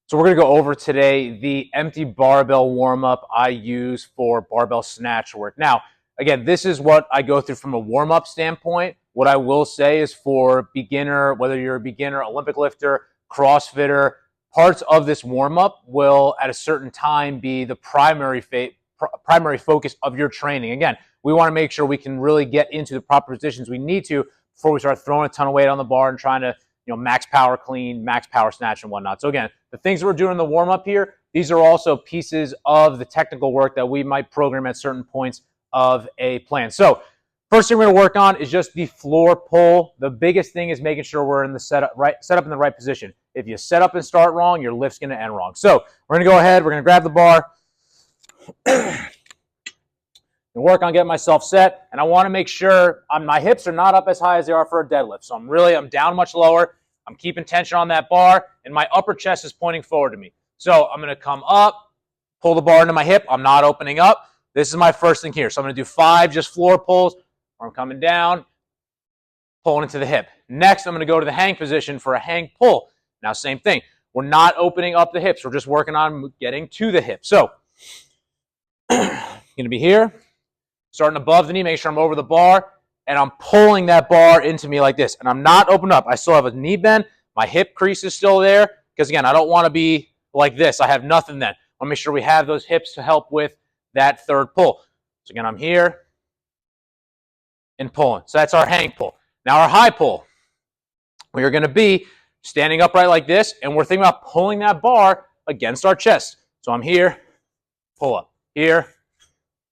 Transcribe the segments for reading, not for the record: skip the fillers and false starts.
So we're going to go over today the empty barbell warm-up I use for barbell snatch work. Now, again, this is what I go through from a warm-up standpoint. What I will say is for beginner, whether you're a beginner, Olympic lifter, CrossFitter, parts of this warm-up will at a certain time be the primary focus of your training. Again, we want to make sure we can really get into the proper positions we need to before we start throwing a ton of weight on the bar and trying to max power clean, max power snatch and whatnot. So again, the things that we're doing in the warm-up here, these are also pieces of the technical work that we might program at certain points of a plan. So first thing we're going to work on is just the floor pull. The biggest thing is making sure we're in the set up in the right position. If you set up and start wrong, your lift's going to end wrong. So we're going to go ahead, we're going to grab the bar and work on getting myself set. And I want to make sure my hips are not up as high as they are for a deadlift. So I'm down much lower. I'm keeping tension on that bar, and my upper chest is pointing forward to me. So I'm going to come up, pull the bar into my hip. I'm not opening up. This is my first thing here. So I'm going to do 5 just floor pulls, where I'm coming down, pulling into the hip. Next, I'm going to go to the hang position for a hang pull. Now, same thing. We're not opening up the hips. We're just working on getting to the hip. So I'm going to be here, starting above the knee, make sure I'm over the bar, and I'm pulling that bar into me like this. And I'm not opening up. I still have a knee bend. My hip crease is still there. Because, again, I don't want to be like this. I have nothing then. I want to make sure we have those hips to help with that third pull. So, again, I'm here and pulling. So that's our hang pull. Now our high pull. We are going to be standing upright like this, and we're thinking about pulling that bar against our chest. So I'm here, pull up. Here,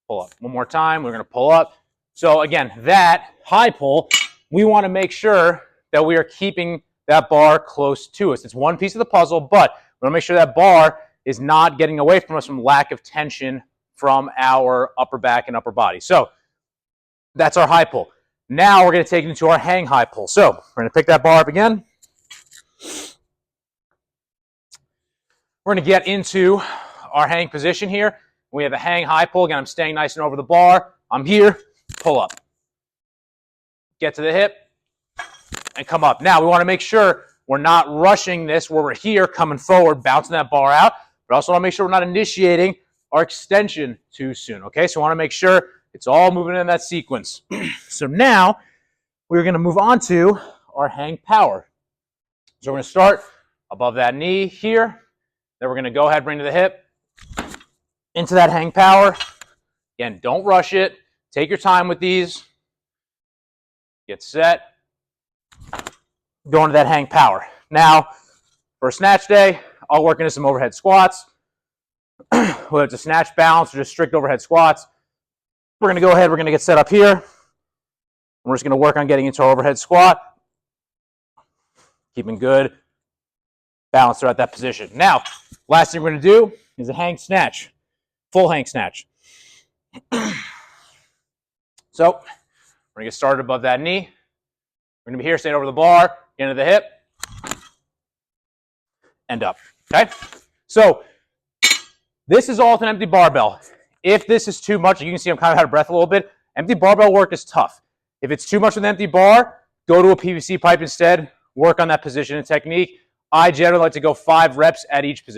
pull up. One more time. We're going to pull up. So again, that high pull, we want to make sure that we are keeping that bar close to us. It's one piece of the puzzle, but we want to make sure that bar is not getting away from us from lack of tension from our upper back and upper body. So that's our high pull. Now we're going to take it into our hang high pull. So we're going to pick that bar up again. We're going to get into our hang position here. We have a hang high pull. Again, I'm staying nice and over the bar. I'm here. Pull up. Get to the hip and come up. Now, we want to make sure we're not rushing this where we're here, coming forward, bouncing that bar out, but also want to make sure we're not initiating our extension too soon, okay? So we want to make sure it's all moving in that sequence. So now, we're going to move on to our hang power. So we're going to start above that knee here. Then we're going to go ahead, bring to the hip, into that hang power. Again, don't rush it. Take your time with these. Get set. Go into that hang power. Now, for a snatch day, I'll work into some overhead squats. Whether it's a snatch balance or just strict overhead squats. We're going to go ahead. We're going to get set up here. We're just going to work on getting into our overhead squat. Keeping good balance throughout that position. Now, last thing we're going to do is a hang snatch. Full hang snatch. So, we're going to get started above that knee. We're going to be here, staying over the bar, get into the hip, and up. Okay? So, this is all with an empty barbell. If this is too much, you can see I'm kind of out of breath a little bit. Empty barbell work is tough. If it's too much with an empty bar, go to a PVC pipe instead. Work on that position and technique. I generally like to go 5 reps at each position.